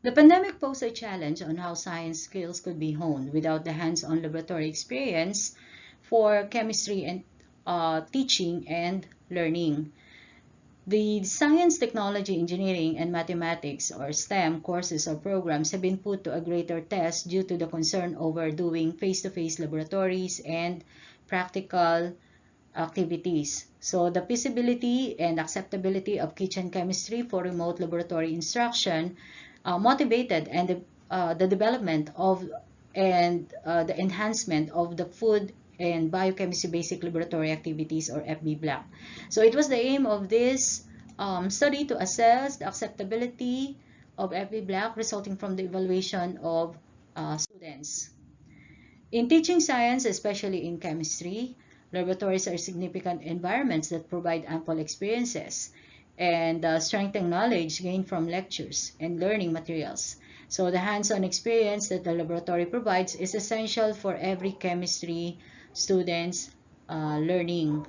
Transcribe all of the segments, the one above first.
The pandemic posed a challenge on how science skills could be honed without the hands-on laboratory experience for chemistry and teaching and learning. The science, technology, engineering, and mathematics, or STEM, courses or programs have been put to a greater test due to the concern over doing face-to-face laboratories and practical activities. So the feasibility and acceptability of kitchen chemistry for remote laboratory instruction motivated the development of and the enhancement of the food and biochemistry-basic laboratory activities, or FB-BLAc. So it was the aim of this study to assess the acceptability of FB-BLAc resulting from the evaluation of students. In teaching science, especially in chemistry, laboratories are significant environments that provide ample experiences and strengthen knowledge gained from lectures and learning materials. So the hands-on experience that the laboratory provides is essential for every chemistry student's learning.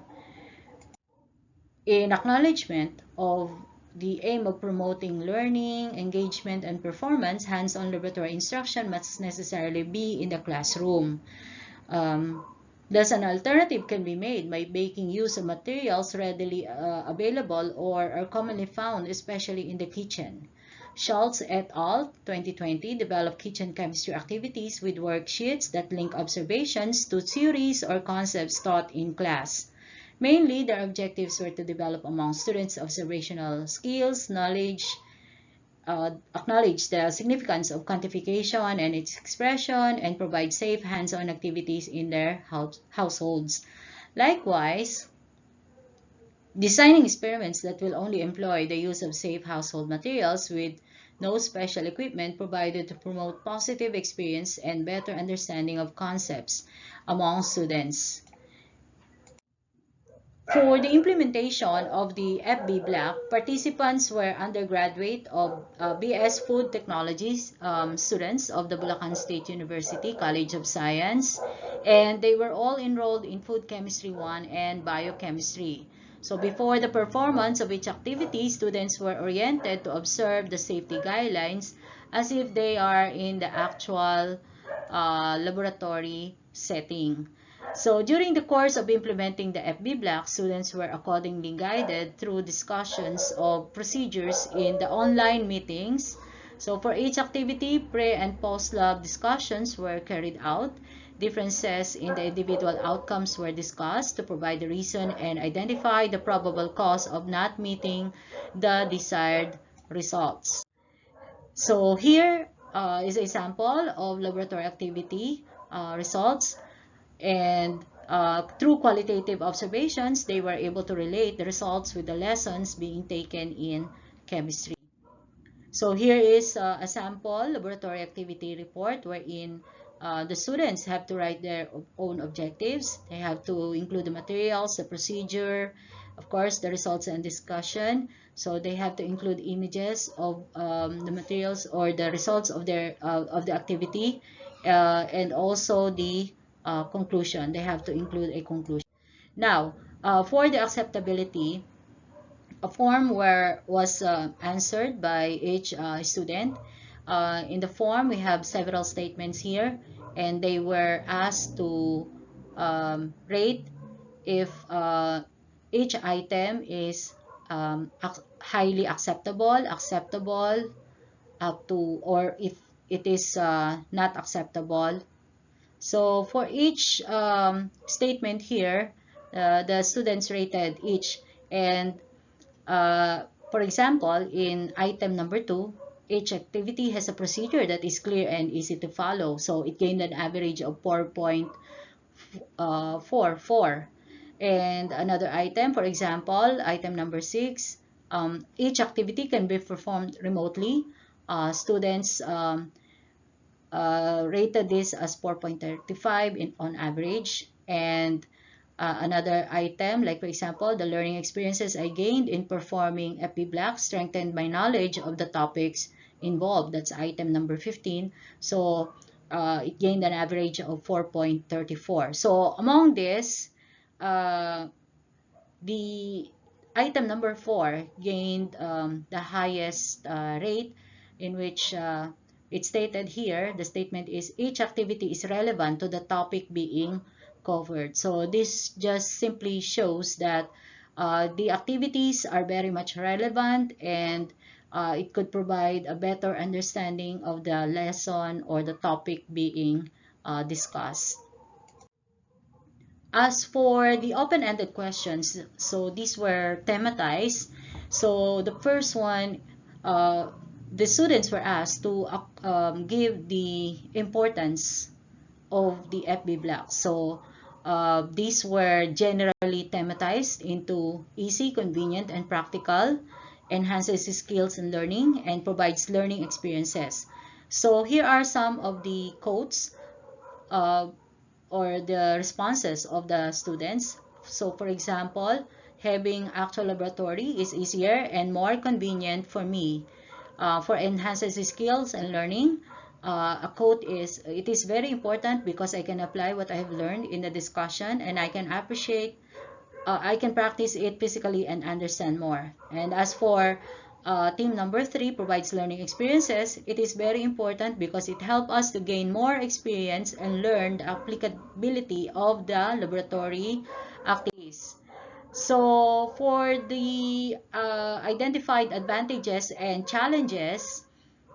In acknowledgement of the aim of promoting learning, engagement, and performance, hands-on laboratory instruction must necessarily be in the classroom. Thus, an alternative can be made by making use of materials readily available or are commonly found, especially in the kitchen. Schultz et al. 2020 developed kitchen chemistry activities with worksheets that link observations to theories or concepts taught in class. Mainly, their objectives were to develop among students observational skills, knowledge, acknowledge the significance of quantification and its expression, and provide safe hands-on activities in their households. Likewise, designing experiments that will only employ the use of safe household materials with no special equipment provided to promote positive experience and better understanding of concepts among students. For the implementation of the FB-BLAc, participants were undergraduate of BS Food Technologies students of the Bulacan State University College of Science, and they were all enrolled in Food Chemistry 1 and Biochemistry. So before the performance of each activity, students were oriented to observe the safety guidelines as if they are in the actual laboratory setting. So during the course of implementing the FB-BLAc, students were accordingly guided through discussions of procedures in the online meetings. So for each activity, pre- and post-lab discussions were carried out. Differences in the individual outcomes were discussed to provide the reason and identify the probable cause of not meeting the desired results. So here is a sample of laboratory activity results. And through qualitative observations, they were able to relate the results with the lessons being taken in chemistry. So here is a sample laboratory activity report wherein the students have to write their own objectives. They have to include the materials, the procedure, of course, the results and discussion. So they have to include images of the materials or the results of the activity, and also the conclusion. They have to include a conclusion. Now, for the acceptability, a form was answered by each student. In the form, we have several statements here, and they were asked to rate if each item is highly acceptable, up to, or if it is not acceptable. So for each statement here, the students rated each, and for example, in item number 2, each activity has a procedure that is clear and easy to follow. So it gained an average of 4.44. And another item, for example, item number 6, each activity can be performed remotely. Students rated this as 4.35 on average. And another item, like for example, the learning experiences I gained in performing FB-BLAc strengthened my knowledge of the topics involved. That's item number 15. So it gained an average of 4.34. So among this, the item number 4 gained the highest rate, in which it's stated here, the statement is each activity is relevant to the topic being covered. So this just simply shows that the activities are very much relevant, and it could provide a better understanding of the lesson or the topic being discussed. As for the open-ended questions, so these were thematized. So the first one, the students were asked to give the importance of the FB-BLAc. So these were generally thematized into easy, convenient, and practical, enhances skills and learning, and provides learning experiences. So here are some of the quotes uh, or the responses of the students. So for example, having actual laboratory is easier and more convenient for me. For enhances skills and learning, a quote is, it is very important because I can apply what I have learned in the discussion, and I can appreciate, I can practice it physically and understand more. And as for theme number 3, provides learning experiences, it is very important because it helps us to gain more experience and learn the applicability of the laboratory activities. So for the identified advantages and challenges,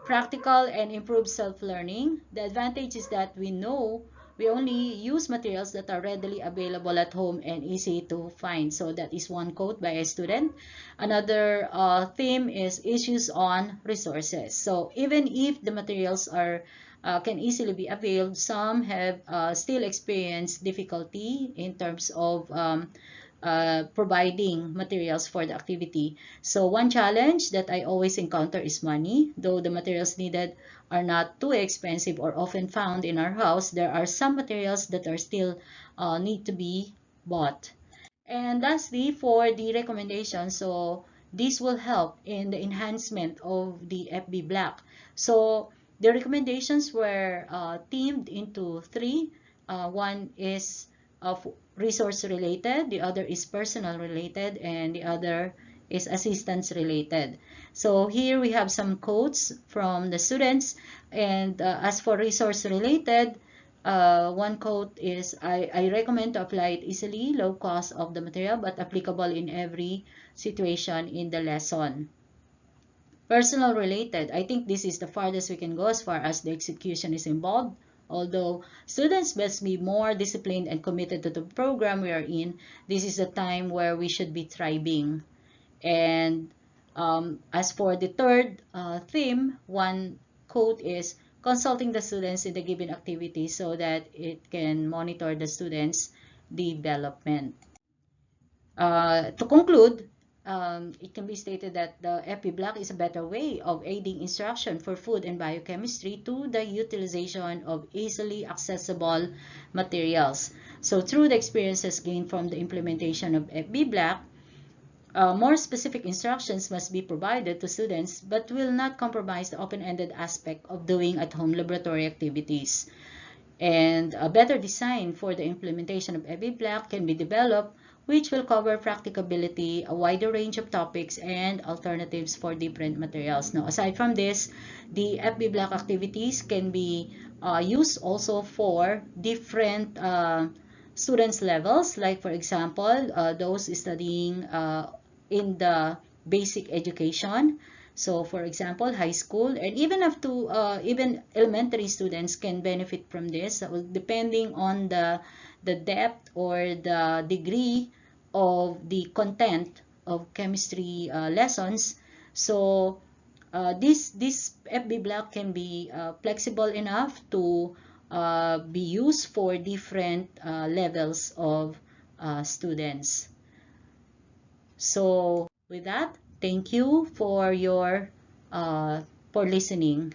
practical and improved self-learning. The advantage is that we know we only use materials that are readily available at home and easy to find. So that is one quote by a student. Another theme is issues on resources. So even if the materials are can easily be availed, some have still experienced difficulty in terms of providing materials for the activity. So one challenge that I always encounter is money. Though the materials needed are not too expensive or often found in our house, there are some materials that are still need to be bought. And lastly, for the recommendation, so this will help in the enhancement of the FB-BLAc. So the recommendations were themed into three. One is of resource related, the other is personal related, and the other is assistance related. So here we have some quotes from the students, and as for resource related, one quote is, I recommend to apply it easily, low cost of the material, but applicable in every situation in the lesson. Personal related, I think this is the farthest we can go as far as the execution is involved. Although students must be more disciplined and committed to the program we are in, this is the time where we should be thriving. And as for the third theme, one quote is consulting the students in the given activity so that it can monitor the students' development. To conclude, it can be stated that the FB-BLAc is a better way of aiding instruction for food and biochemistry to the utilization of easily accessible materials. So through the experiences gained from the implementation of FB-BLAc, more specific instructions must be provided to students, but will not compromise the open-ended aspect of doing at-home laboratory activities. And a better design for the implementation of FB-BLAc can be developed, which will cover practicability, a wider range of topics, and alternatives for different materials. Now, aside from this, the FB-BLAc activities can be used also for different students levels, like for example, those studying in the basic education. So for example, high school, and even up to even elementary students can benefit from this, depending on the depth or the degree of the content of chemistry lessons. So this FB-BLAc can be flexible enough to be used for different levels of students. So with that, thank you for your for listening.